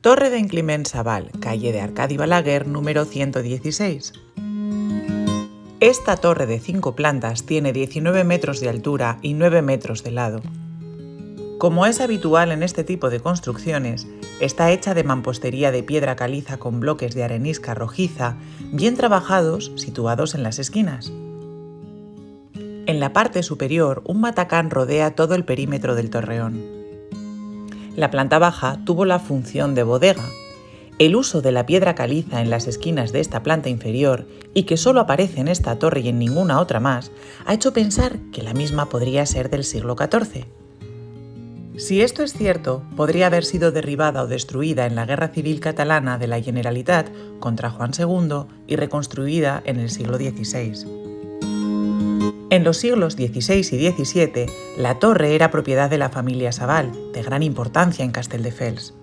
Torre d'en Climent Savall, calle de Arcadi Balaguer, número 116. Esta torre de 5 plantas tiene 19 metros de altura y 9 metros de lado. Como es habitual en este tipo de construcciones, está hecha de mampostería de piedra caliza con bloques de arenisca rojiza, bien trabajados, situados en las esquinas. En la parte superior, un matacán rodea todo el perímetro del torreón. La planta baja tuvo la función de bodega. El uso de la piedra caliza en las esquinas de esta planta inferior, y que solo aparece en esta torre y en ninguna otra más, ha hecho pensar que la misma podría ser del siglo XIV. Si esto es cierto, podría haber sido derribada o destruida en la Guerra Civil Catalana de la Generalitat contra Juan II y reconstruida en el siglo XVI. En los siglos XVI y XVII, la torre era propiedad de la familia Savall, de gran importancia en Castelldefels.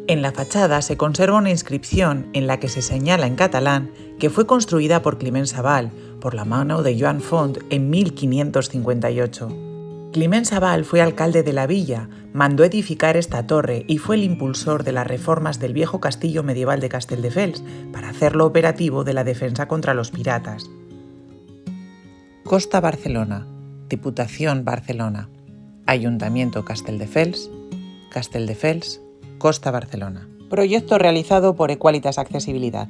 En la fachada se conserva una inscripción en la que se señala en catalán que fue construida por Climent Savall, por la mano de Joan Font, en 1558. Climent Savall fue alcalde de la villa, mandó edificar esta torre y fue el impulsor de las reformas del viejo castillo medieval de Castelldefels para hacerlo operativo de la defensa contra los piratas. Costa Barcelona, Diputación Barcelona, Ayuntamiento Castelldefels, Costa Barcelona. Proyecto realizado por Equalitas Accesibilidad.